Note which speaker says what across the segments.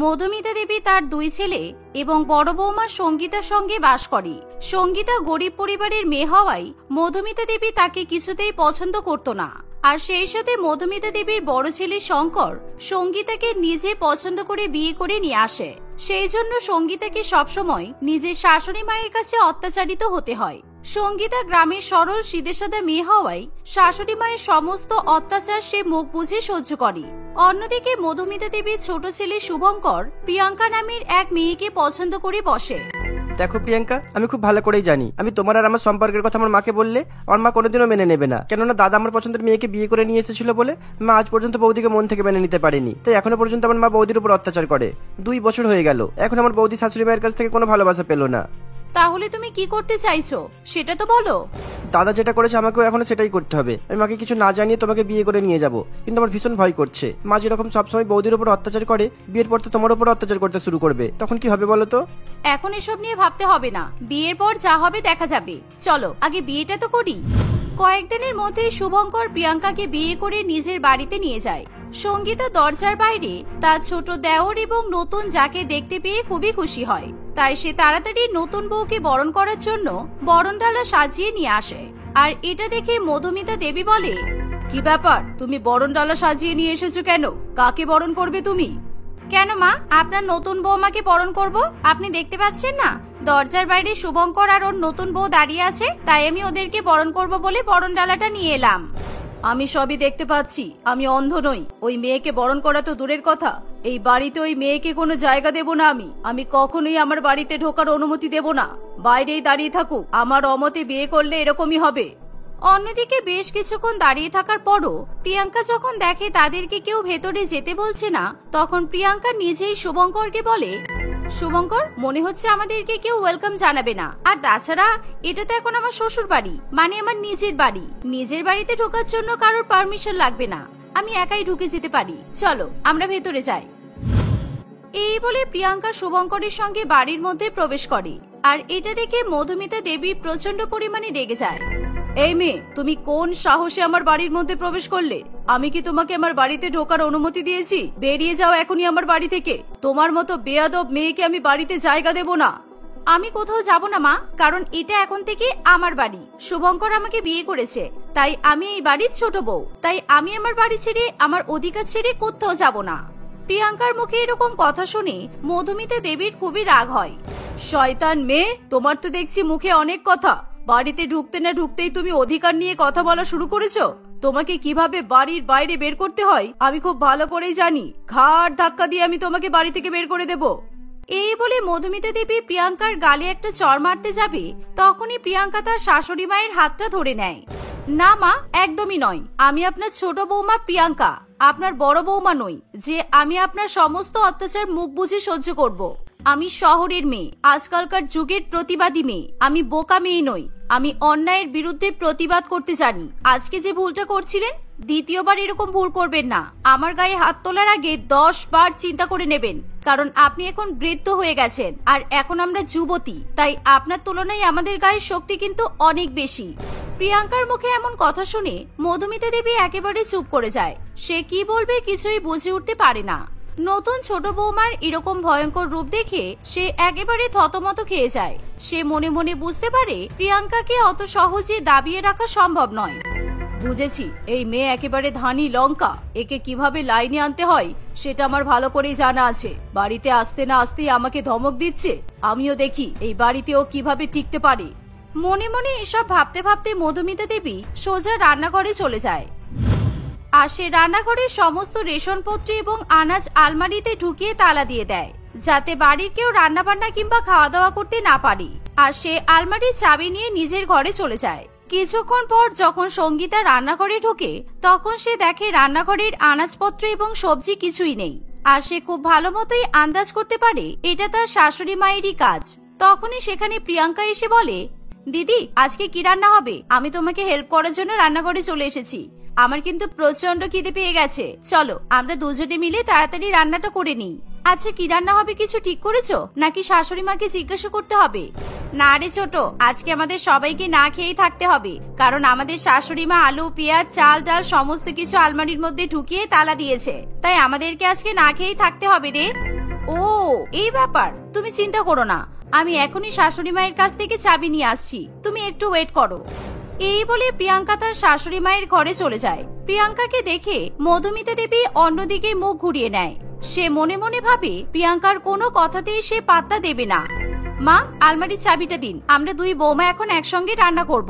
Speaker 1: মধুমিতা দেবী তার 2 ছেলে এবং বড় বৌমা সঙ্গীতার সঙ্গে বাস করে। সঙ্গীতা গরিব পরিবারের মেয়ে হওয়ায় মধুমিতা দেবী তাকে কিছুতেই পছন্দ করত না। আর সেই সাথে মধুমিতা দেবীর বড় ছেলে শঙ্কর সঙ্গীতাকে নিজে পছন্দ করে বিয়ে করে নিয়ে আসে। সেই জন্য সঙ্গীতাকে সবসময় নিজের শাশুড়ি মায়ের কাছে অত্যাচারিত হতে হয়। সঙ্গীতা গ্রামের সরল সিধেসাদা মেয়ে হওয়ায় শাশুড়ি মায়ের সমস্ত অত্যাচার সে মুখ বুঝে সহ্য করে। অন্যদিকে মধুমিতা দেবীর ছোট ছেলে শুভঙ্কর প্রিয়াঙ্কা নামের এক মেয়েকে পছন্দ করে বসে।
Speaker 2: দেখো প্রিয়াঙ্কা, আমি খুব ভালো করেই জানি আমি তোমার আর আমার সম্পর্কের কথা আমার মাকে বললে আমার মা কোনোদিনও মেনে নেবে না। কেননা দাদা আমার পছন্দের মেয়েকে বিয়ে করে নিয়ে এসেছিল বলে মা আজ পর্যন্ত বৌদিকে মন থেকে মেনে নিতে পারেনি। তাই এখনো পর্যন্ত আমার মা বৌদির উপর অত্যাচার করে। 2 বছর হয়ে গেল, এখন আমার বৌদি শাশুড়ি মায়ের কাছ থেকে কোনো ভালোবাসা পেল না।
Speaker 1: তাহলে তুমি কি করতে চাইছো সেটা তো বলো।
Speaker 2: দাদা যেটা করেছে আমাকেও এখনো সেটাই করতে হবে। আমি মাকে কিছু না জানিয়ে তোমাকে বিয়ে করে নিয়ে যাব, কিন্তু আমার ভীষণ ভয় করছে। মা যেরকম সবসময় বৌদির উপর অত্যাচার করে, বিয়ের পর তো তোমার উপর অত্যাচার করতে শুরু করবে, তখন কি হবে বলো তো?
Speaker 1: এখন এসব নিয়ে ভাবতে হবে না, বিয়ের পর যা হবে দেখা যাবে। চলো আগে বিয়েটা তো করি। কয়েকদিনের মধ্যেই শুভঙ্কর প্রিয়াঙ্কাকে বিয়ে করে নিজের বাড়িতে নিয়ে যায়। সঙ্গীতা দরজার বাইরে তার ছোট দেওর এবং নতুন যাকে দেখতে পেয়ে খুবই খুশি হয়। তাই সে তাড়াতাড়ি নতুন বউকে বরণ করার জন্য বরণডালা সাজিয়ে নিয়ে আসে। আর এটা দেখে মধুমিতা দেবী বলে, কি ব্যাপার, তুমি বরণডালা সাজিয়ে নিয়ে এসেছো কেন? কাকে বরণ করবে তুমি? কেন মা, আপনার নতুন বৌমাকে বরণ করব? আপনি দেখতে পাচ্ছেন না দরজার বাইরে শুভঙ্কর আর ওর নতুন বউ দাঁড়িয়ে আছে, তাই আমি ওদেরকে বরণ করব বলে বরণডালাটা নিয়ে এলাম। আমি সবই দেখতে পাচ্ছি, আমি অন্ধ নই। ওই মেয়েকে বরণ করা তো দূরের কথা, এই বাড়িতে ওই মেয়েকে কোনো জায়গা দেব না। আমি কখনোই আমার বাড়িতে ঢোকার অনুমতি দেব না। বাইরেই দাঁড়িয়ে থাকুক, আমার অমতে বিয়ে করলে এরকমই হবে। অন্যদিকে বেশ কিছুক্ষণ দাঁড়িয়ে থাকার পরও প্রিয়াঙ্কা যখন দেখে তাদেরকে কেউ ভেতরে যেতে বলছে না, তখন প্রিয়াঙ্কা নিজেই শুভঙ্করকে বলে, শুভঙ্কর, মনে হচ্ছে আমাদেরকে কেউ ওয়েলকাম জানাবে না। আর তাছাড়া এটা তো এখন আমার শ্বশুর বাড়ি, মানে আমার নিজের বাড়ি। নিজের বাড়িতে ঢোকার জন্য কারোর পারমিশন লাগবে না, আমি একাই ঢুকে যেতে পারি। চলো আমরা ভেতরে যাই। এই বলে প্রিয়াঙ্কা শুভঙ্করের সঙ্গে বাড়ির মধ্যে প্রবেশ করে। আর এটা দেখে মধুমিতা দেবী প্রচন্ড পরিমাণে রেগে যায়। এই মেয়ে, তুমি কোন সাহসে আমার বাড়ির মধ্যে প্রবেশ করলে? আমি কি তোমাকে আমার বাড়িতে ঢোকার অনুমতি দিয়েছি? বেরিয়ে যাও এখনই আমার বাড়ি থেকে। তোমার মতো বেয়াদব মেয়েকে আমি বাড়িতে জায়গা দেব না। আমি কোথাও যাব না মা, কারণ এটা এখন থেকে আমার বাড়ি। শুভঙ্কর আমাকে বিয়ে করেছে, তাই আমি এই বাড়ির ছোট বউ। তাই আমি আমার বাড়ি ছেড়ে, আমার অধিকার ছেড়ে কোথাও যাব না। প্রিয়াঙ্কার মুখে এরকম কথা শুনে মধুমিতা দেবীর খুবই রাগ হয়। শয়তান মেয়ে, তোমার তো দেখছি মুখে অনেক কথা। বাড়িতে ঢুকতে না ঢুকতেই তুমি অধিকার নিয়ে কথা বলা শুরু করেছো। তোমাকে কিভাবে বাড়ির বাইরে বের করতে হয় আমি খুব ভালো করেই জানি। ঘাড় ধাক্কা দিয়ে আমি তোমাকে বাড়ি থেকে বের করে দেব। এই বলে মধুমিতা দেবী প্রিয়াঙ্কার গালে একটা চড় মারতে যাবে, তখনই প্রিয়াঙ্কা তার শাশুড়ি মায়ের হাতটা ধরে নেয়। না মা, একদমই নয়। আমি আপনার ছোট বৌমা প্রিয়াঙ্কা, আপনার বড় বৌমা নই যে আমি আপনার সমস্ত অত্যাচার মুখ বুঝে সহ্য করব। আমি শহরের মেয়ে, আজকালকার যুগের প্রতিবাদী মেয়ে। আমি বোকা মেয়ে নই, আমি অন্যায়ের বিরুদ্ধে প্রতিবাদ করতে জানি। আজকে যে ভুলটা করছিলেন, দ্বিতীয়বার এরকম ভুল করবেন না। আমার গায়ে হাত তোলার আগে 10 বার চিন্তা করে নেবেন, কারণ আপনি এখন বৃদ্ধ হয়ে গেছেন আর এখন আমরা যুবতী। তাই আপনার তুলনায় আমাদের গায়ের শক্তি কিন্তু অনেক বেশি। প্রিয়াঙ্কার মুখে এমন কথা শুনে মধুমিতা দেবী একেবারে চুপ করে যায়। সে কি বলবে কিছুই বুঝে উঠতে পারে না। নতুন ছোট বৌমার এরকম ভয়ঙ্কর রূপ দেখে সে একেবারে থতমত খেয়ে যায়। সে মনে মনে বুঝতে পারে প্রিয়াঙ্কাকে অত সহজে দাবিয়ে রাখা সম্ভব নয়। বুঝেছি, এই মেয়ে একেবারে ধানি লঙ্কা। একে কিভাবে লাইনে আনতে হয় সেটা আমার ভালো করেই জানা আছে। বাড়িতে আসতে না আসতেই আমাকে ধমক দিচ্ছে। আমিও দেখি এই বাড়িতেও কিভাবে টিকতে পারে। মনে মনে এসব ভাবতে ভাবতে মধুমিতা দেবী সোজা রান্নাঘরে চলে যায়। আর সে রান্নাঘরের সমস্ত রেশনপত্র এবং আনাজ আলমারিতে ঢুকিয়ে তালা দিয়ে দেয়, যাতে বাড়ির কেউ রান্না বান্না কিংবা খাওয়া দাওয়া করতে না পারে। আর সে আলমারির চাবি নিয়ে নিজের ঘরে চলে যায়। কিছুক্ষণ পর যখন সঙ্গীতা রান্নাঘরে ঢোকে, তখন সে দেখে রান্নাঘরের আনাজপত্র এবং সবজি কিছুই নেই। আর সে খুব ভালো মতোই আন্দাজ করতে পারে এটা তার শাশুড়ি মায়েরই কাজ। তখনই সেখানে প্রিয়াঙ্কা এসে বলে, দিদি, আজকে কি রান্না হবে? আমি তোমাকে হেল্প করার জন্য রান্নাঘরে চলে এসেছি। আমার কিন্তু প্রচন্ড খিদে পেয়ে গেছে। চলো আমরা দুজনে মিলে তাড়াতাড়ি রান্নাটা করে নিই। আচ্ছা, কি রান্না হবে কিছু ঠিক করেছো, নাকি শাশুড়ি মাকে জিজ্ঞাসা করতে হবে? না রে ছোট, আজকে আমাদের সবাইকে না খেয়েই থাকতে হবে, কারণ আমাদের শাশুড়ি মা আলু, পেঁয়াজ, চাল ডাল সমস্ত কিছু আলমারির মধ্যে ঢুকিয়ে তালা দিয়েছে। তাই আমাদেরকে আজকে না খেয়েই থাকতে হবে রে। ও এই ব্যাপার, তুমি চিন্তা করো না, আমি এখনই শাশুড়ি মায়ের কাছ থেকে চাবি নিয়ে আসছি, তুমি একটু ওয়েট করো। এই বলে প্রিয়াঙ্কা তার শাশুড়ি মায়ের ঘরে চলে যায়। প্রিয়াঙ্কাকে দেখে মধুমিতা দেবী অন্যদিকে মুখ ঘুরিয়ে নেয়। সে মনে মনে ভাবে প্রিয়াঙ্কার কোনো কথাতেই সে পাত্তা দেবে না। মা, আলমারির চাবিটা দিন, আমরা দুই বৌমা এখন একসঙ্গে রান্না করব।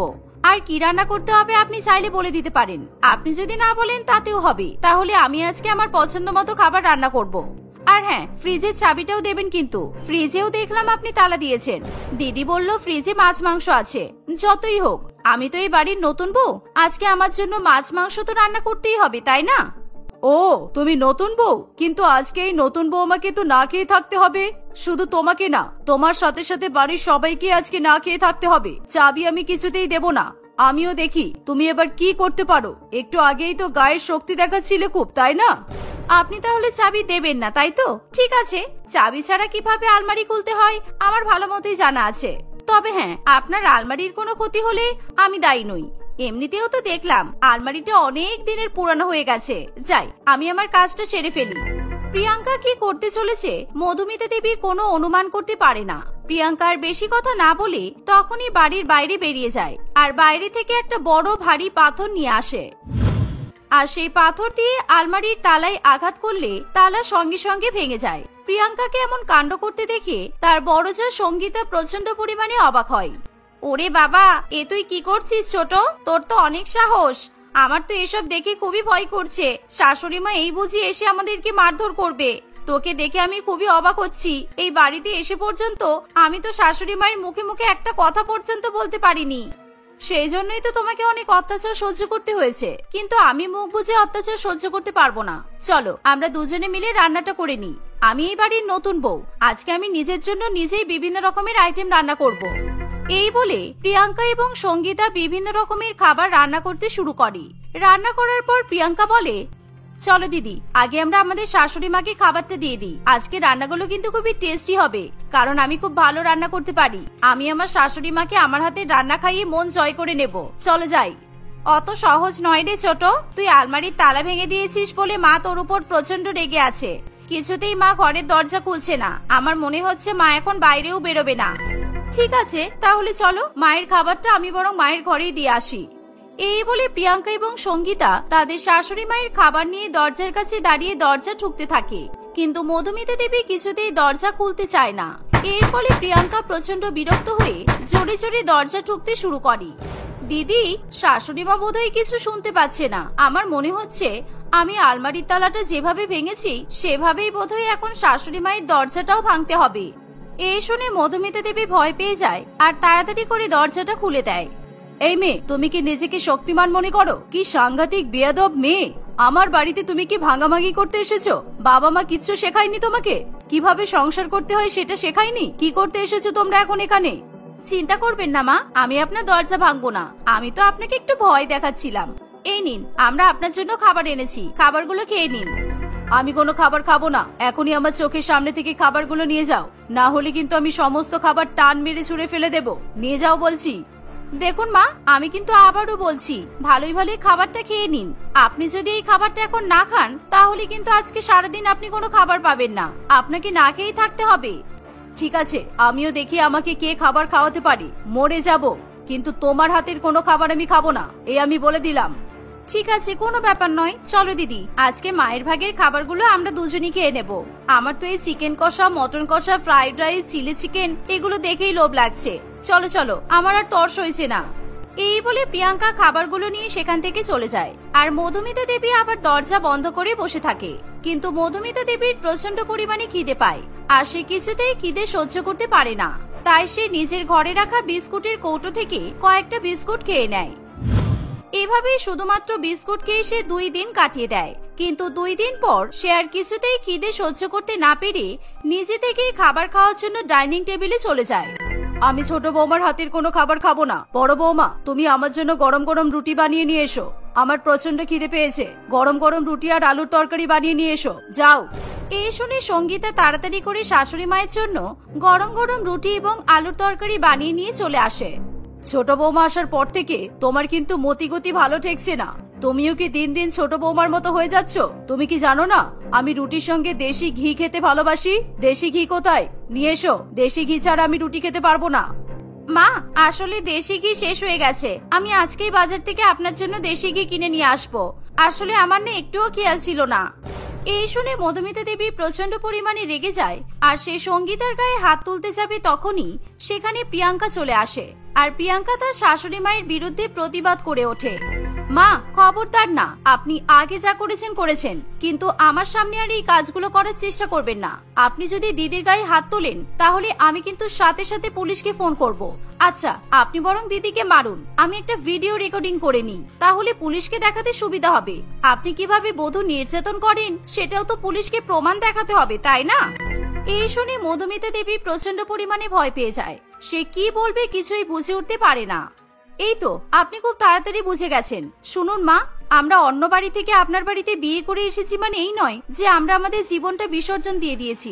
Speaker 1: আর কি রান্না করতে হবে আপনি চাইলে বলে দিতে পারেন, আপনি যদি না বলেন তাতেও হবে। তাহলে আমি আজকে আমার পছন্দ মতো খাবার রান্না করব। আর হ্যাঁ, ফ্রিজের চাবিটাও দেবেন কিন্তু। ফ্রিজেও দেখলাম আপনি তালা দিয়েছেন। দিদি বলল ফ্রিজে মাছ মাংস আছে। যতই হোক, আমি তো এই বাড়ির নতুন বউ, আজকে আমার জন্য মাছ মাংস তো রান্না করতেই হবে, তাই না? ও, তুমি নতুন বউ, কিন্তু আজকে এই নতুন বৌমাকে তো না খেয়ে থাকতে হবে। শুধু তোমাকে না, তোমার সাথে সাথে বাড়ির সবাইকে আজকে না খেয়ে থাকতে হবে। চাবি আমি কিছুতেই দেব না। আমিও দেখি তুমি এবার কি করতে পারো। একটু আগেই তো গায়ের শক্তি দেখাচ্ছিলে খুব, তাই না? আপনি তাহলে চাবি দেবেন না, তাই তো? ঠিক আছে, চাবি ছাড়া কিভাবে আলমারি খুলতে হয় আমার ভালো মতোই জানা আছে। তবে হ্যাঁ, আপনার আলমারির কোনো ক্ষতি হলে আমি দায়ী নই। এমনিতেও তো দেখলাম আলমারিটা অনেক দিনের পুরানো হয়ে গেছে। যাই, আমি আমার কাজটা সেরে ফেলি। প্রিয়াঙ্কা কি করতে চলেছে মধুমিতা দেবী কোনো অনুমান করতে পারে না। প্রিয়াঙ্কার বেশি কথা না বলে তখনই বাড়ির বাইরে বেরিয়ে যায়, আর বাইরে থেকে একটা বড় ভারী পাথর নিয়ে আসে। আর সেই পাথর দিয়ে আলমারির তালায় আঘাত করলে তালা সঙ্গে সঙ্গে ভেঙে যায়। প্রিয়াঙ্কাকে এমন কাণ্ড করতে দেখে তার বড় যা সঙ্গীতা প্রচন্ড পরিমাণে অবাক হয়। ওরে বাবা, এ তুই কি করছিস ছোট? তোর তো অনেক সাহস। আমার তো এসব দেখে খুবই ভয় করছে। শাশুড়ি মা এই বুঝি এসে আমাদেরকে মারধর করবে। তোকে দেখে আমি খুবই অবাক হচ্ছি। এই বাড়িতে এসে পর্যন্ত আমি তো শাশুড়ি মায়ের মুখে মুখে একটা কথা পর্যন্ত বলতে পারিনি। সেই জন্যই তো তোমাকে অনেক অত্যাচার সহ্য করতে হয়েছে, কিন্তু আমি মুখ বুঝে অত্যাচার সহ্য করতে পারবো না। চলো আমরা দুজনে মিলে রান্নাটা করে নিই। আমি এই বাড়ির নতুন বউ, আজকে আমি নিজের জন্য নিজেই বিভিন্ন রকমের আইটেম রান্না করব। এই বলে প্রিয়াঙ্কা এবং সঙ্গীতা বিভিন্ন রকমের খাবার রান্না করতে শুরু করে। রান্না করার পর প্রিয়াঙ্কা বলে, চলো দিদি, আগে আমরা আমাদের শাশুড়ি মাকে খাবারটা দিয়ে দিই। আজকে রান্নাগুলো কিন্তু খুবই টেস্টি হবে, কারণ আমি খুব ভালো রান্না করতে পারি। আমি আমার শাশুড়ি মাকে আমার হাতে রান্না খাইয়ে মন জয় করে নেব। চলো যাই। অত সহজ নয় রে ছোট, তুই আলমারির তালা ভেঙে দিয়েছিস বলে মা তোর উপর প্রচন্ড রেগে আছে। কিছুতেই মা ঘরের দরজা খুলছে না। আমার মনে হচ্ছে মা এখন বাইরেও বেরোবে না। ঠিক আছে, তাহলে চলো, মায়ের খাবারটা আমি বরং মায়ের ঘরেই দিয়ে আসি। এই বলে প্রিয়াঙ্কা এবং সঙ্গীতা তাদের শাশুড়ি মায়ের খাবার নিয়ে দরজার কাছে দাঁড়িয়ে দরজা ঠুকতে থাকে, কিন্তু মধুমিতা দেবী কিছুতেই দরজা খুলতে চায় না। এর ফলে প্রিয়াঙ্কা প্রচন্ড বিরক্ত হয়ে জোরে জোরে দরজা ঠুকতে শুরু করে। দিদি, শাশুড়ি মা বোধহয় কিছু শুনতে পাচ্ছে না। আমার মনে হচ্ছে আমি আলমারির তালাটা যেভাবে ভেঙেছি সেভাবেই বোধহয় এখন শাশুড়ি মায়ের দরজাটাও ভাঙতে হবে। এই শুনে মধুমিতা দেবী ভয় পেয়ে যায় আর তাড়াতাড়ি করে দরজাটা খুলে দেয়। এই মেয়ে, তুমি কি নিজেকে শক্তিমান মনে করো? কি সাংঘাতিক বেয়াদব মেয়ে! আমার বাড়িতে তুমি কি ভাঙাভাঙি করতে এসেছো? বাবা মা কিচ্ছু শেখায়নি তোমাকে? কিভাবে সংসার করতে হয় সেটা শেখায়নি? কি করতে এসেছো তোমরা এখন এখানে? চিন্তা করবেন না মা, আমি আপনার দরজা ভাঙবো না। আমি তো আপনাকে একটু ভয় দেখাচ্ছিলাম। এই নিন, আমরা আপনার জন্য খাবার এনেছি, খাবারগুলো খেয়ে নিন। আমি কোনো খাবার খাবো না। এখনই আমার চোখের সামনে থেকে খাবারগুলো নিয়ে যাও, না হলে কিন্তু আমি সমস্ত খাবার টান মেরে ছুঁড়ে ফেলে দেব। নিয়ে যাও বলছি। দেখুন মা, আমি কিন্তু আবারও বলছি, ভালোই ভালোই খাবারটা খেয়ে নিন। আপনি যদি এই খাবারটা এখন না খান তাহলে কিন্তু আজকে সারাদিন আপনি কোনো খাবার পাবেন না। আপনাকে না খেয়েই থাকতে হবে। ঠিক আছে, আমিও দেখি আমাকে কে খাবার খাওয়াতে পারি। মরে যাব, কিন্তু তোমার হাতের কোনো খাবার আমি খাবো না, এই আমি বলে দিলাম। ঠিক আছে, কোনো ব্যাপার নয়। চলো দিদি, আজকে মায়ের ভাগের খাবারগুলো আমরা দুজনই খেয়ে নেব। আমার তো এই চিকেন কষা, মটন কষা, ফ্রাইড রাইস, চিলি চিকেন এগুলো দেখেই লোভ লাগছে। চলো চলো, আমার আর তর্স হয়েছে না। এই বলে প্রিয়াঙ্কা খাবারগুলো নিয়ে সেখান থেকে চলে যায়, আর মধুমিতা দেবী আবার দরজা বন্ধ করে বসে থাকে। কিন্তু মধুমিতা দেবীর প্রচন্ড পরিমাণে খিদে পায়, আর সে কিছুতেই খিদে সহ্য করতে পারে না। তাই সে নিজের ঘরে রাখা বিস্কুটের কৌটো থেকে কয়েকটা বিস্কুট খেয়ে নেয়। এভাবেই শুধুমাত্র বিস্কুট খেয়ে সে 2 দিন কাটিয়ে দেয়। কিন্তু 2 দিন পর সে আর কিছুতেই খিদে সহ্য করতে না পেরে নিজে থেকেই খাবার খাওয়ার জন্য ডাইনিং টেবিলে চলে যায়। আমি ছোট বৌমার হাতের কোনো খাবার খাবো না। বড় বৌমা, তুমি আমার জন্য গরম গরম রুটি বানিয়ে নিয়ে এসো। আমার প্রচন্ড খিদে পেয়েছে। গরম গরম রুটি আর আলুর তরকারি বানিয়ে নিয়ে এসো, যাও। এই শুনে সঙ্গীতা তাড়াতাড়ি করে শাশুড়ি মায়ের জন্য গরম গরম রুটি এবং আলুর তরকারি বানিয়ে নিয়ে চলে আসে। ছোট বৌমা আসার পর থেকে তোমার কিন্তু মতিগতি ভালো ঠেকছে না। তুমিও কি দিন দিন ছোট বৌমার মতো হয়ে যাচ্ছ? তুমি কি জানো না আমি রুটির সঙ্গে দেশি ঘি খেতে ভালোবাসি? দেশি ঘি কোথায়? নিয়ে এসো। দেশি ঘি ছাড়া আমি রুটি খেতে পারবো না। মা, আসলে দেশি ঘি শেষ হয়ে গেছে। আমি আজকেই বাজার থেকে আপনার জন্য দেশি ঘি কিনে নিয়ে আসবো। আসলে আমার না একটুও খেয়াল ছিল না। এই শুনে মধুমিতা দেবী প্রচন্ড পরিমাণে রেগে যায়, আর সে সঙ্গীতার গায়ে হাত তুলতে যাবে তখনই সেখানে প্রিয়াঙ্কা চলে আসে। আর প্রিয়াঙ্কা তার শাশুড়ি মায়ের বিরুদ্ধে প্রতিবাদ করে ওঠে। মা, খবরদার না, আপনি আগে যা করেছেন করেছেন, কিন্তু আমার সামনে আর এই কাজগুলো করার চেষ্টা করবেন না। আপনি যদি দিদির গায়ে হাত তোলেন তাহলে আমি কিন্তু সাথে সাথে পুলিশকে ফোন করব। আচ্ছা, আপনি বরং দিদিকে মারুন, আমি একটা ভিডিও রেকর্ডিং করে নিই, তাহলে পুলিশকে দেখাতে সুবিধা হবে। আপনি কিভাবে বধূ নির্যাতন করেন সেটাও তো পুলিশকে প্রমাণ দেখাতে হবে, তাই না? এই শুনে মধুমিতা দেবী প্রচন্ড পরিমাণে ভয় পেয়ে যায়। সে কি বলবে কিছুই বুঝে উঠতে পারে না। এই তো, আপনি খুব তাড়াতাড়ি বুঝে গেছেন। শুনুন মা, আমরা অন্য বাড়ি থেকে আপনার বাড়িতে বিয়ে করে এসেছি মানে এই নয় যে আমরা আমাদের জীবনটা বিসর্জন দিয়ে দিয়েছি।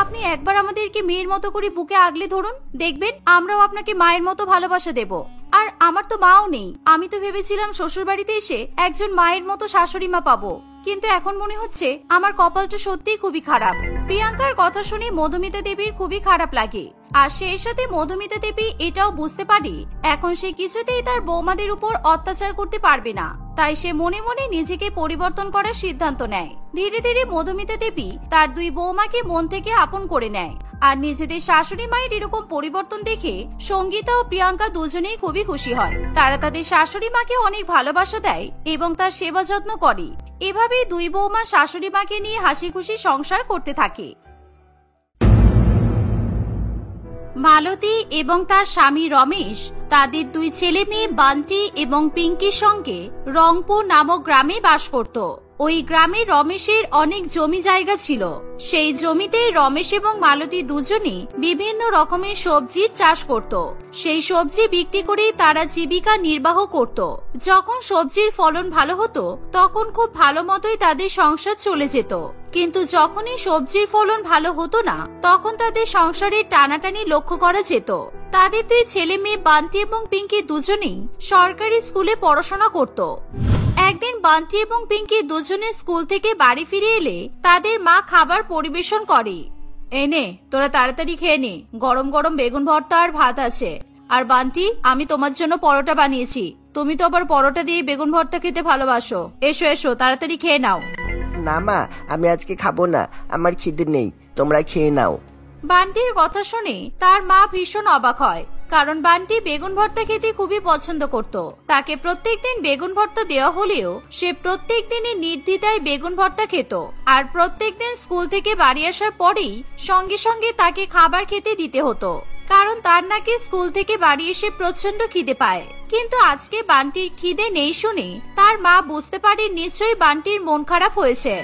Speaker 1: আপনি একবার আমাদেরকে মেয়ের মতো করে বুকে আগলে ধরুন, দেখবেন আমরাও আপনাকে মায়ের মতো ভালোবাসা দেব। আর আমার তো মাও নেই, আমি তো ভেবেছিলাম শ্বশুর বাড়িতে এসে একজন মায়ের মতো শাশুড়ি মা পাবো, কিন্তু এখন মনে হচ্ছে আমার কপালটা সত্যিই খুবই খারাপ। প্রিয়াঙ্কার কথা শুনে মধুমিতা দেবীর খুবই খারাপ লাগে, আর সেই সাথে মধুমিতা দেবী এটাও বুঝতে পারে এখন সে কিছুতেই তার বৌমাদের উপর অত্যাচার করতে পারবে না। তাই সে মনে মনে নিজেকে পরিবর্তন করার সিদ্ধান্ত নেয়। ধীরে ধীরে মধুমিতা দেবী তার দুই বৌমাকে মন থেকে আপন করে নেয়। আর নিজেদের শাশুড়ি মায়ের এরকম পরিবর্তন দেখে সঙ্গীতা ও প্রিয়াঙ্কা দুজনেই খুবই খুশি হয়। তারা তাদের শাশুড়ি মাকে অনেক ভালোবাসা দেয় এবং তার সেবা যত্ন করে। এভাবেই দুই বৌমা শাশুড়ি মাকে নিয়ে হাসি খুশি সংসার করতে থাকে। মালতী এবং তার স্বামী রমেশ তাদের দুই ছেলে মেয়ে বান্টি এবং পিঙ্কির সঙ্গে রংপুর নামক গ্রামে বাস করত। ওই গ্রামে রমেশের অনেক জমি জায়গা ছিল। সেই জমিতে রমেশ এবং মালতী দুজনই বিভিন্ন রকমের সবজির চাষ করত। সেই সবজি বিক্রি করে তারা জীবিকা নির্বাহ করত। যখন সবজির ফলন ভালো হতো তখন খুব ভালো মতোই তাদের সংসার চলে যেত, কিন্তু যখনই সবজির ফলন ভালো হতো না তখন তাদের সংসারের টানাটানি লক্ষ্য করা যেত। তাদের দুই ছেলে মেয়ে বান্টি এবং পিঙ্কি দুজনেই সরকারি স্কুলে পড়াশোনা করত। একদিন বান্টি এবং পিঙ্কি দুজনে স্কুল থেকে বাড়ি ফিরে এলে তাদের মা খাবার পরিবেশন করে। এনে তোরা তাড়াতাড়ি খেয়ে নে, গরম গরম বেগুন ভর্তা আর ভাত আছে। আর বান্টি, আমি তোমার জন্য পরোটা বানিয়েছি, তুমি তো আবার পরোটা দিয়ে বেগুন ভর্তা খেতে ভালোবাসো। এসো এসো, তাড়াতাড়ি খেয়ে নাও।
Speaker 2: না মা, আমি আজকে খাবো না, আমার খিদে নেই, তোমরা খেয়ে নাও।
Speaker 1: বান্টির কথা শুনে তার মা ভীষণ অবাক হয়, কারণ বান্টি বেগুন ভর্তা খেতে খুবই পছন্দ করত। তাকে প্রত্যেকদিন বেগুন ভর্তা দেওয়া হলেও সে প্রত্যেকদিনই নির্দ্বিধায় বেগুন ভর্তা খেত। আর প্রত্যেকদিন স্কুল থেকে বাড়ি আসার পরেই সঙ্গে সঙ্গে তাকে খাবার খেতে দিতে হতো, কারণ তার নাকি স্কুল থেকে বাড়ি এসে প্রচন্ড খিদে পায়। কিন্তু আজকে বান্টির খিদে নেই শুনে তার মা বুঝতে পারে নিশ্চয়ই বান্টির মন খারাপ হয়েছে।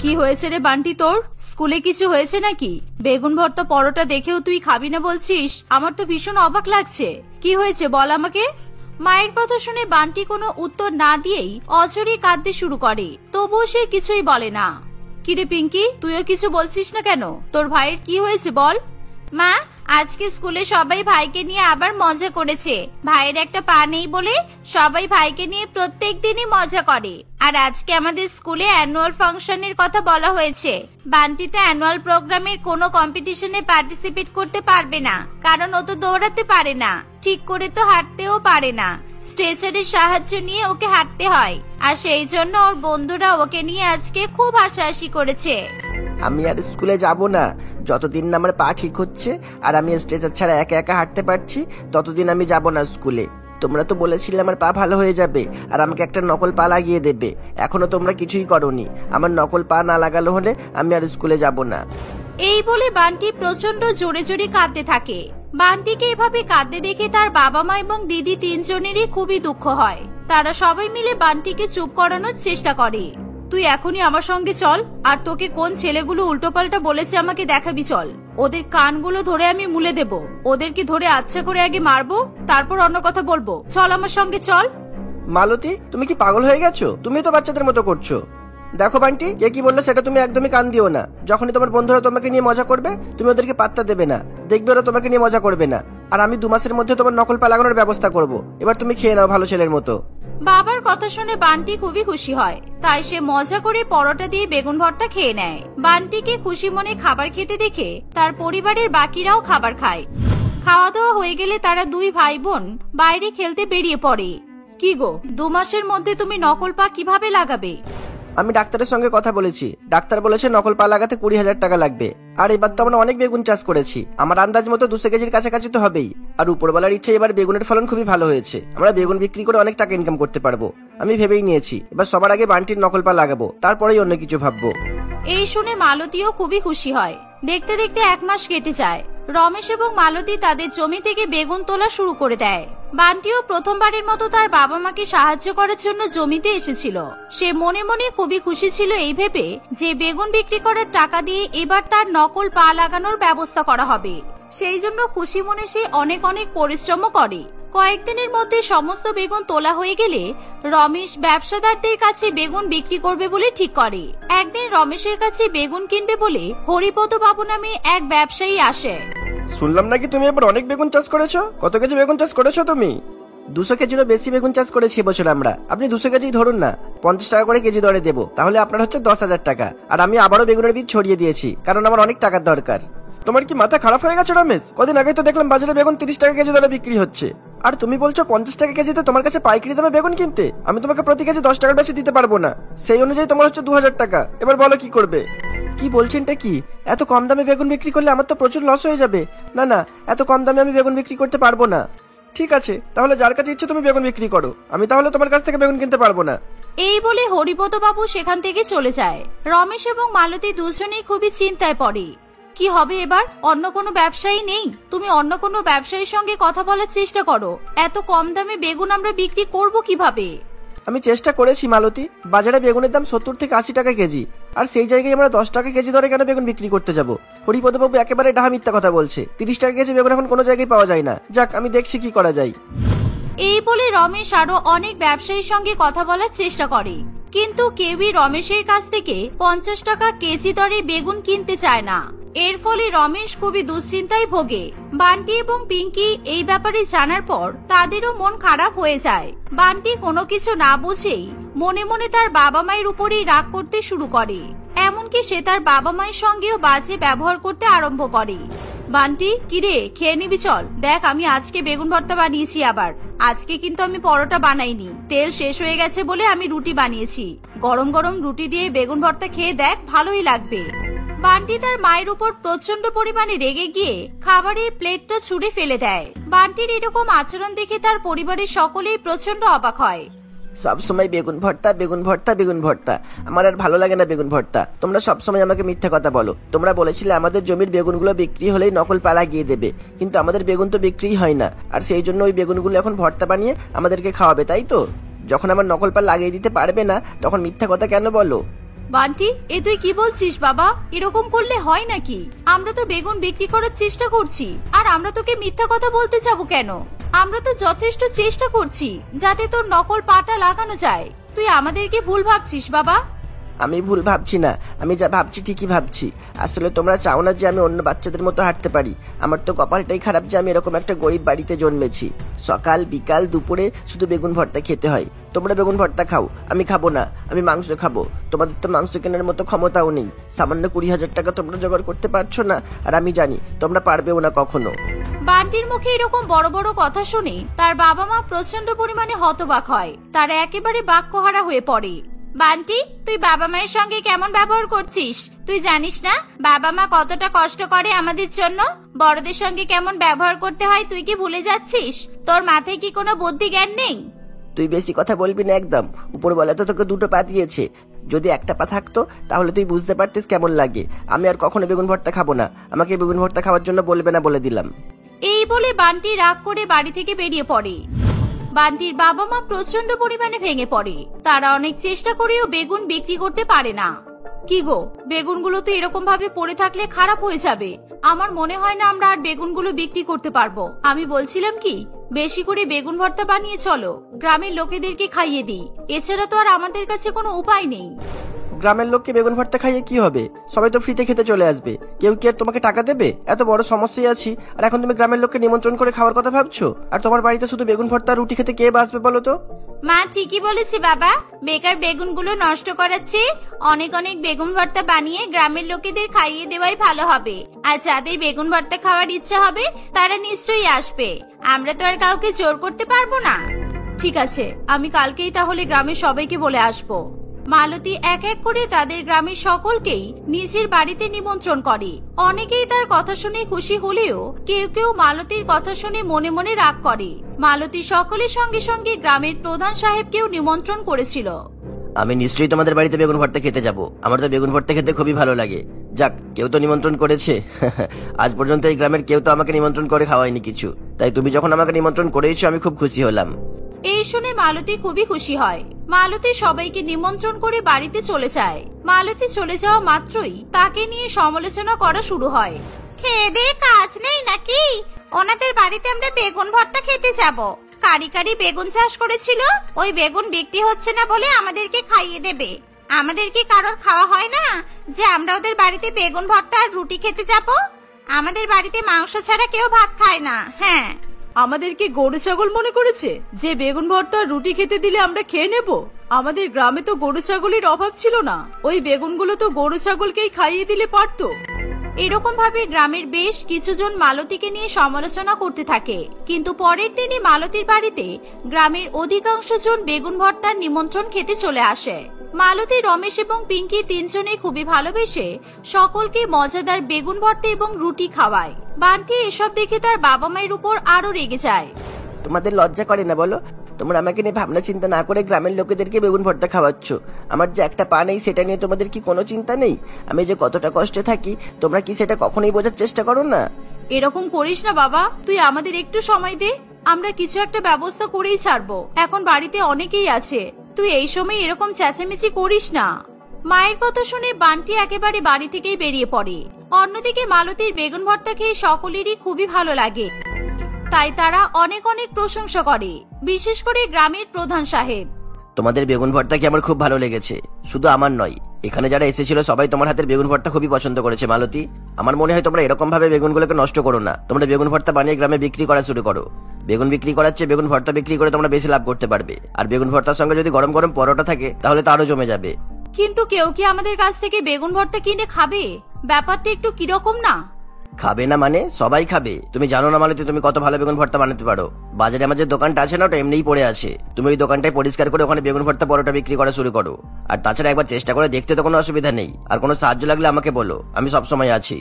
Speaker 1: কি হয়েছে রে বান্টি, তোর স্কুলে কিছু হয়েছে নাকি? বেগুন ভর্তা পরোটা দেখেও তুই খাবি না বলছিস, আমার তো ভীষণ অবাক লাগছে। কি হয়েছে বল আমাকে। মায়ের কথা শুনে বান্টি কোনো উত্তর না দিয়েই অঝরে কাঁদতে শুরু করে, তবুও সে কিছুই বলে না। কিরে পিঙ্কি, তুইও কিছু বলছিস না কেন? তোর ভাইয়ের কি হয়েছে বল। মা, আজকে স্কুলে সবাই ভাইকে নিয়ে আবার মজা করেছে। ভাইয়ের একটা পা নেই বলে সবাই ভাইকে নিয়ে প্রত্যেক দিনই মজা করে। আর আজকে আমাদের স্কুলে অ্যানুয়াল ফাংশনের কথা বলা হয়েছে। বান্টি তো অ্যানুয়াল প্রোগ্রামের কোনো কম্পিটিশনে পার্টিসিপেট করতে পারবে না, কারণ ও তো দৌড়াতে পারে না, ঠিক করে তো হাঁটতেও পারে না। স্ট্রেচারের সাহায্য নিয়ে ওকে হাঁটতে হয়, আর সেই জন্য ওর বন্ধুরা ওকে নিয়ে আজকে খুব হাসাহাসি করেছে।
Speaker 2: আমি আর স্কুলে যাব না, যতদিন না আমার পা ঠিক হচ্ছে আর আমি স্ট্রেচার ছাড়া একা একা হাঁটতে পারছি ততদিন আমি যাব না স্কুলে। তোমরা তো বলেছিলে আমার পা ভালো হয়ে যাবে আর আমাকে একটা নকল পা লাগিয়ে দেবে, এখনো তোমরা কিছুই করোনি। আমার নকল পা না লাগালো হলে আমি আর স্কুলে যাব না।
Speaker 1: এই বলে বান্টি প্রচন্ড জোরে জোরে কাঁদতে থাকে। বান্টিকে এভাবে কাঁদতে দেখে তার বাবা মা এবং দিদি তিনজনেরই খুবই দুঃখ হয়। তারা সবাই মিলে বান্টিকে চুপ করানোর চেষ্টা করে। তুই এখনই আমার সঙ্গে চল, আর তোকে কোন ছেলেগুলো উল্টোপাল্টা বলেছে আমাকে দেখাবি চল। ওদের কানগুলো ধরে আমি মুলে দেব, ওদেরকে ধরে আচ্ছা করে আগে মারবো, তারপর অন্য কথা বলবো। চল আমার সঙ্গে চল।
Speaker 2: মালতী, তুমি কি পাগল হয়ে গেছো? তুমি তো বাচ্চাদের মতো করছো। দেখো বান্টি, কে কি বললো সেটা তুমি একদমই কান দিও না। যখনই তোমার বন্ধুরা তোমাকে নিয়ে মজা করবে তুমি ওদেরকে পাত্তা দেবে না, দেখবে ওরা তোমাকে নিয়ে মজা করবে না। আর আমি 2 মাসের মধ্যে তোমার নকল পা লাগানোর ব্যবস্থা করব। এবার তুমি খেয়ে নাও ভালো ছেলের মতো।
Speaker 1: বাবার কথা শুনে বান্টি খুবই খুশি হয়, তাই সে মজা করে পরোটা দিয়ে বেগুন ভর্তা খেয়ে নেয়। বান্টিকে খুশি মনে খাবার খেতে দেখে তার পরিবারের বাকিরাও খাবার খায়। খাওয়া দাওয়া হয়ে গেলে তারা 2 ভাই বোন বাইরে খেলতে বেরিয়ে পড়ে। কি গো, 2 মাসের মধ্যে তুমি নকল পা কিভাবে লাগাবে?
Speaker 2: আমি ডাক্তারের সঙ্গে কথা বলেছি, ডাক্তার বলেছে নকল পা লাগাতে 20,000 টাকা লাগবে। আর এবার তো আমরা অনেক বেগুন চাষ করেছি, আমার আন্দাজ মতো 200 কেজির কাছাকাছি তো হবেই। আর উপরওয়ালার ইচ্ছে এবার বেগুনের ফলন খুবই ভালো হয়েছে, আমরা বেগুন বিক্রি করে অনেক টাকা ইনকাম করতে পারবো। আমি ভেবেই নিয়েছি এবার সবার আগে বান্টির নকল পা লাগাবো, তারপরেই অন্য কিছু ভাববো।
Speaker 1: এই শুনে মালতীও খুবই খুশি হয়। দেখতে দেখতে 1 মাস কেটে যায়। রমেশ এবং মালতী তাদের জমি থেকে বেগুন তোলা শুরু করে দেয়। বান্টিও প্রথমবারের মতো তার বাবা মাকে সাহায্য করার জন্য জমিতে এসেছিল। সে মনে মনে খুবই খুশি ছিল এই ভেবে যে বেগুন বিক্রি করার টাকা দিয়ে এবার তার নকল পা লাগানোর ব্যবস্থা করা হবে। সেই জন্য খুশি মনে সে অনেক অনেক পরিশ্রমও করে। কয়েকদিনের মধ্যে সমস্ত বেগুন তোলা হয়ে গেলে রমেশ ব্যবসাদারদের কাছে বেগুন বিক্রি করবে বলে ঠিক করে। একদিন রমেশের কাছে বেগুন কিনবে বলে হরিপদ বাবু নামে এক ব্যবসায়ী আসে।
Speaker 2: শুনলাম নাকি তুমি এবার অনেক বেগুন চাষ করেছো? কত কেজি বেগুন চাষ করেছো তুমি? 200 কেজিরও বেশি বেগুন চাষ করেছি এবছর আমরা। আপনি 200 কেজি ধরুন না, 50 টাকা করে কেজি দরে দেবো, তাহলে আপনার হচ্ছে 10,000 টাকা। আর আমি আবারও বেগুনের বীজ ছড়িয়ে দিয়েছি, কারণ আমার অনেক টাকার দরকার। তোমার কি মাথা খারাপ হয়ে গেছে রমেশ? কদিন আগে তো দেখলাম বাজারে বেগুন 30 টাকা কেজি দরে বিক্রি হচ্ছে, আর তুমি বলছো 50 টাকা কেজিতে তোমার কাছে পাইকারি দামে বেগুন কিনতে। আমি তোমাকে প্রতি কেজি 10 টাকার বেশি দিতে পারবো না, সেই অনুযায়ী তোমার হচ্ছে 2,000 টাকা। এবার বলো কি করবে? কি বলছেনটা কি? এত কম দামে বেগুন বিক্রি করলে আমার তো প্রচুর লস হয়ে যাবে। না না, এত কম দামে আমি বেগুন বিক্রি করতে পারবো না। ঠিক আছে, তাহলে যার কাছে ইচ্ছে তুমি বেগুন বিক্রি করো, আমি তাহলে তোমার কাছ থেকে বেগুন কিনতে পারবো না।
Speaker 1: এই বলে হরিপদ বাবু সেখান থেকে চলে যায়। রমেশ এবং মালতী দুজনেই খুবই চিন্তায় পড়ে। কি হবে এবার? অন্য কোনো ব্যবসায়ী নেই? তুমি অন্য কোনো ব্যবসায়ীর সঙ্গে কথা বলার চেষ্টা করো। এত কম দামে বেগুন আমরা বিক্রি করব কিভাবে?
Speaker 2: আমি চেষ্টা করেছি মালতী, বাজারে বেগুনের দাম 70 থেকে 80 টাকা কেজি, আর সেই জায়গায় আমরা 10 টাকা কেজি দরে কেন বেগুন বিক্রি করতে যাব? হরিপদ বাবু একেবারে ডাহা মিথ্যা কথা বলছে। 30 টাকা কেজি বেগুন এখন কোনো জায়গায় পাওয়া যায় না। যাক, আমি দেখছি কি করা যায়।
Speaker 1: এই বলে রমেশ আরো অনেক ব্যবসায়ীর সঙ্গে কথা বলার চেষ্টা করে, কিন্তু কেউই রমেশের কাছ থেকে 50 টাকা কেজি দরে বেগুন কিনতে চায় না। এর ফলে রমেশ খুবই দুশ্চিন্তায় ভোগে। বান্টি এবং পিঙ্কি এই ব্যাপারে জানার পর তাদেরও মন খারাপ হয়ে যায়। বান্টি কোনো কিছু না বুঝেই মনে মনে তার বাবা মায়ের উপরেই রাগ করতে শুরু করে। এমনকি সে তার বাবা মায়ের সঙ্গেও বাজে ব্যবহার করতে আরম্ভ করে। বান্টি, কিরে, খেয়ে নিবি? চল, দেখ আমি আজকে বেগুন ভর্তা বানিয়েছি। আবার আজকে কিন্তু আমি পরোটা বানাইনি, তেল শেষ হয়ে গেছে বলে আমি রুটি বানিয়েছি। গরম গরম রুটি দিয়ে বেগুন ভর্তা খেয়ে দেখ, ভালোই লাগবে। বান্টি তার মায়ের উপর প্রচন্ড পরিমাণে রেগে গিয়ে খাবারের প্লেটটা ছুঁড়ে ফেলে দেয়। বান্টির এরকম আচরণ দেখে তার পরিবারের সকলেই প্রচন্ড অবাক হয়।
Speaker 2: সবসময় বেগুন ভর্তা, বেগুন ভর্তা, বেগুন ভর্তা, আমার আর ভালো লাগে না বেগুন ভর্তা। তোমরা সবসময় আমাকে মিথ্যা কথা বলো। তোমরা বলেছিলে আমাদের জমির বেগুনগুলো বিক্রি হলেই নকল পা লাগিয়ে দেবে, কিন্তু আমাদের বেগুন তো বিক্রিই হয় না। আর সেই জন্য ওই বেগুনগুলো এখন ভর্তা বানিয়ে আমাদেরকে খাওয়াবে, তাই তো? যখন আমার নকল পা লাগিয়ে দিতে পারবে না, তখন মিথ্যা কথা কেন বলো?
Speaker 1: বান্টি, এ তুই কি বলছিস বাবা? এরকম করলে হয় নাকি? আমরা তো বেগুন বিক্রি করার চেষ্টা করছি, আর আমরা তোকে মিথ্যা কথা বলতে যাবো কেন? আমরা তো যথেষ্ট চেষ্টা করছি যাতে তোর নকল পাটা লাগানো যায়। তুই আমাদেরকে ভুল ভাবছিস বাবা।
Speaker 2: আমি ভুল ভাবছি না, আমি যা ভাবছি ঠিকই ভাবছি। আসলে তোমরা চাও না যে আমি অন্য বাচ্চাদের মতো হাঁটতে পারি। আমার তো কপালটাই খারাপ যে আমি এরকম একটা গরিব বাড়িতে জন্মেছি। সকাল বিকাল দুপুরে শুধু বেগুন ভর্তা খেতে হয়। তোমরা বেগুন ভর্তা খাও, আমি খাবো না, আমি মাংস খাবো। তোমাদের তো মাংস কেনার মতো ক্ষমতাও নেই। সামান্য 20,000 টাকা তোমরা জোগাড় করতে পারছো না, আর আমি জানি তোমরা পারবেও না কখনো।
Speaker 1: বান্টির মুখে এরকম বড় বড় কথা শুনে তার বাবা মা প্রচন্ড পরিমাণে হতবাক হয়। তারা একেবারে বাক্যহারা হয়ে পড়ে। বান্টি, তুই বাবা মায়ের সঙ্গে কেমন ব্যবহার করছিস? তুই জানিস না বাবা মা কতটা কষ্ট করে আমাদের জন্য? বড়দের সঙ্গে কেমন ব্যবহার করতে হয় তুই কি ভুলে যাচ্ছিস? তোর মাথায় কি কোনো বুদ্ধি জ্ঞান নেই?
Speaker 2: তুই বেশি কথা বলবি না একদম। উপরওয়ালা তো তোকে 2টো পা দিয়েছে, যদি একটা পা থাকতো তাহলে তুই বুঝতে পারতিস কেমন লাগে। আমি আর কখনো বেগুন ভর্তা খাবো না, আমাকে বেগুন ভর্তা খাওয়ার জন্য বলবে না বলে দিলাম।
Speaker 1: এই বলে বান্টি রাগ করে বাড়ি থেকে বেরিয়ে পড়ে। বান্টির বাবা মা প্রচন্ড পরিমাণে ভেঙে পড়ে। তারা অনেক চেষ্টা করেও বেগুন বিক্রি করতে পারে না। কি গো, বেগুনগুলো তো এরকম ভাবে পড়ে থাকলে খারাপ হয়ে যাবে। আমার মনে হয় না আমরা আর বেগুনগুলো বিক্রি করতে পারবো। আমি বলছিলাম কি, বেশি করে বেগুন ভর্তা বানিয়ে চলো, গ্রামের লোকেদেরকে খাইয়ে দিই। এছাড়া তো আর আমাদের কাছে কোনো উপায় নেই।
Speaker 2: গ্রামের লোককে বেগুন ভর্তা খাইয়ে কি হবে? সবাই তো ফ্রিতে খেতে চলে আসবে, কেউ কি আর তোমাকে টাকা দেবে? এত বড় সমস্যায় আছি, আর এখন তুমি গ্রামের লোককে নিমন্ত্রণ করে খাওয়ার কথা ভাবছো? আর তোমার বাড়িতে শুধু বেগুন ভর্তা আর রুটি খেতে কে বাসবে বলো তো?
Speaker 1: মা ঠিকই বলেছে বাবা, বেকার বেগুনগুলো নষ্ট করাচ্ছে অনেক অনেক বেগুন ভর্তা বানিয়ে গ্রামের লোকেদের খাইয়ে দেওয়াই ভালো হবে। আর যাদের বেগুন ভর্তা খাওয়ার ইচ্ছা হবে তারা নিশ্চয়ই আসবে, আমরা তো আর কাউকে জোর করতে পারবো না। ঠিক আছে, আমি কালকেই তাহলে গ্রামের সবাইকে বলে আসবো। মালতী এক এক করে তাদের গ্রামের সকলকেই নিজের বাড়িতে নিমন্ত্রণ করে। অনেকেই তার কথা শুনে খুশি হলেও কেউ কেউ মালতীর কথা শুনে মনে মনে রাগ করে। মালতী সকলের সঙ্গে সঙ্গে গ্রামের প্রধান সাহেবকেও নিমন্ত্রণ করেছিল।
Speaker 2: আমি নিশ্চয়ই তোমাদের বাড়িতে বেগুন ভর্তা খেতে যাব, আমার তো বেগুন ভর্তা খেতে খুবই ভালো লাগে। যাক, কেউ তো নিমন্ত্রণ করেছে। আজ পর্যন্ত এই গ্রামের কেউ তো আমাকে নিমন্ত্রণ করে খাওয়ায়নি কিছু, তাই তুমি যখন আমাকে নিমন্ত্রণ করেছো আমি খুব খুশি হলাম।
Speaker 1: এই শুনে মালতী খুবই খুশি হয়। মালতী সবাইকে নিমন্ত্রণ করে বাড়িতে চলে যায়। মালতী চলে যাওয়া মাত্রই তাকে নিয়ে সমালোচনা করা শুরু হয়। খেয়ে দিয়ে কাজ নেই নাকি? ওনাদের বাড়িতে আমরা বেগুন ভর্তা খেতে যাব। কারি কারি বেগুন চাষ করেছিল, ওই বেগুন বিক্রি হচ্ছে না বলে আমাদেরকে খাইয়ে দেবে। আমাদের কি কারোর খাওয়া হয় না যে আমরা ওদের বাড়িতে বেগুন ভর্তা আর রুটি খেতে যাব? আমাদের বাড়িতে মাংস ছাড়া কেউ ভাত খায় না। হ্যাঁ, আমাদেরকে গরু ছাগল মনে করেছে যে বেগুন ভর্তা রুটি খেতে দিলে আমরা খেয়ে নেব? আমাদের গ্রামে তো গরু ছাগলের অভাব ছিল না, ওই বেগুনগুলো তো গরু ছাগলকেই খাইয়ে দিলে পারতো। এরকম ভাবে গ্রামের বেশ কিছুজন মালতীকে নিয়ে সমালোচনা করতে থাকে। কিন্তু পরের দিনই মালতীর বাড়িতে গ্রামের অধিকাংশ জন বেগুন ভর্তার নিমন্ত্রণ খেতে চলে আসে। মালতী, রমেশ এবং পিঙ্কি তিনজনে খুবই ভালোবেসে সকলকে মজাদার বেগুন ভর্তা এবং রুটি খাওয়ায়। বান্টি এসব দেখে তার বাবা মায়ের উপর আরো রেগে যায়।
Speaker 2: তোমাদের লজ্জা করে না বলো? তোমরা আমাকে নিয়ে ভাবনা চিন্তা না করে গ্রামের লোকেদেরকে বেগুন ভর্তা খাওয়াচ্ছ। আমার যে একটা পা নেই সেটা নিয়ে তোমাদের কি কোনো চিন্তা নেই? আমি যে কতটা কষ্টে থাকি তোমরা কি সেটা কখনোই বোঝার চেষ্টা করো না?
Speaker 1: এরকম করিস না বাবা, তুই আমাদের একটু সময় দে, আমরা কিছু একটা ব্যবস্থা করেই ছাড়বো। এখন বাড়িতে অনেকেই আছে, তুই এই সময় এরকম চেঁচামেচি করিস না। মায়ের কথা শুনে বান্টি একেবারে বাড়ি থেকেই বেরিয়ে পড়ে। অন্যদিকে মালতীর বেগুন ভর্তা খেয়ে সকলেরই খুবই ভালো লাগে, তাই তারা অনেক অনেক প্রশংসা করে, বিশেষ করে গ্রামের প্রধান সাহেব।
Speaker 2: তোমাদের বেগুন ভর্তা কি আমার খুব ভালো লেগেছে, শুধু আমার নয়, এখানে যারা এসেছিল সবাই তোমার হাতের বেগুন ভর্তা খুবই পছন্দ করেছে। মালতী, আমার মনে হয় তোমরা এরকম ভাবে বেগুনগুলোকে নষ্ট করো না, তোমরা বেগুন ভর্তা বানিয়ে গ্রামে বিক্রি করা শুরু করো। বেগুন বিক্রি করার চেয়ে বেগুন ভর্তা বিক্রি করে তোমরা বেশি লাভ করতে পারবে। আর বেগুন ভর্তার সঙ্গে যদি গরম গরম পরোটা থাকে তাহলে তো আরো জমে যাবে।
Speaker 1: কিন্তু কেউ কি আমাদের কাছ থেকে বেগুন ভর্তা কিনে খাবে? ব্যাপারটা একটু কিরকম না?
Speaker 2: খাবে না মানে সবাই খাবে। তুমি জানো না মালতী তুমি কত ভালো বেগুন ভর্তা বানাতে পারো? বাজারে আমার যে দোকানটা আছে না ওটা এমনিই পড়ে আছে, তুমি ওই দোকানটাই পরিষ্কার করে ওখানে বেগুন ভর্তা পরোটা বিক্রি করা শুরু করো। আর তাছাড়া একবার চেষ্টা করে দেখতে তো কোনো অসুবিধা নেই, আর কোনো সাহায্য লাগলে আমাকে বলো, আমি সবসময় আছি।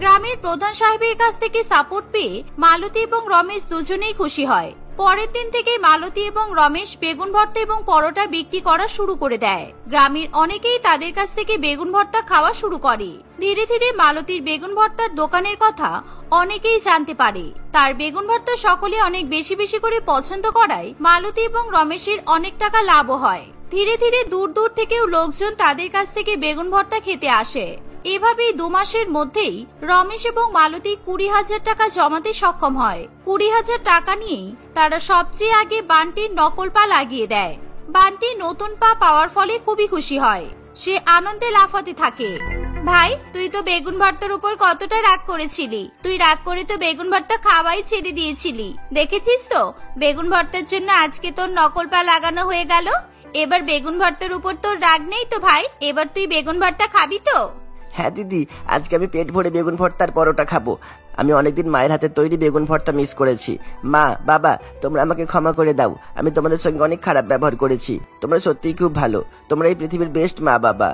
Speaker 1: গ্রামের প্রধান সাহেবের কাছ থেকে সাপোর্ট পেয়ে মালতী এবং রমেশ দুজনেই খুশি হয়। পরের দিন থেকে মালতী এবং রমেশ বেগুন ভর্তা এবং পরোটা বিক্রি করা শুরু করে দেয়। গ্রামের অনেকেই তাদের কাছ থেকে বেগুন ভর্তা খাওয়া শুরু করে। ধীরে ধীরে মালতীর বেগুন ভর্তার দোকানের কথা অনেকেই জানতে পারে। তার বেগুন ভর্তা সকলে অনেক বেশি বেশি করে পছন্দ করায় মালতী এবং রমেশের অনেক টাকা লাভও হয়। ধীরে ধীরে দূর দূর থেকেও লোকজন তাদের কাছ থেকে বেগুন ভর্তা খেতে আসে। এভাবেই 2 মাসের মধ্যেই রমেশ এবং মালতী 20,000 টাকা জমাতে সক্ষম হয়। 20,000 টাকা নিয়েই তারা সবচেয়ে আগে বান্টির নকল পা লাগিয়ে দেয়। বান্টি নতুন পা পাওয়ার ফলে খুবই খুশি হয়, সে আনন্দে লাফাতে থাকে। ভাই, তুই তো বেগুন ভর্তার উপর কতটা রাগ করেছিলি, তুই রাগ করে তো বেগুন ভর্তা খাওয়াই ছেড়ে দিয়েছিলি। দেখেছিস তো, বেগুন ভর্তার জন্য আজকে তোর নকল পা লাগানো হয়ে গেল। এবার বেগুন ভর্তার উপর তোর রাগ নেই তো ভাই? এবার তুই বেগুন ভর্তা খাবি তো?
Speaker 2: হ্যাঁ দিদি, আজকে আমি পেট ভরে বেগুন ভর্তার পরোটা খাবো। আমি অনেকদিন মায়ের হাতে তৈরি বেগুন ভর্তা মিস করেছি। মা, বাবা, তোমরা আমাকে ক্ষমা করে দাও, আমি তোমাদের সঙ্গে অনেক খারাপ ব্যবহার করেছি। তোমরা সত্যিই খুব ভালো, তোমরা এই পৃথিবীর বেস্ট মা বাবা।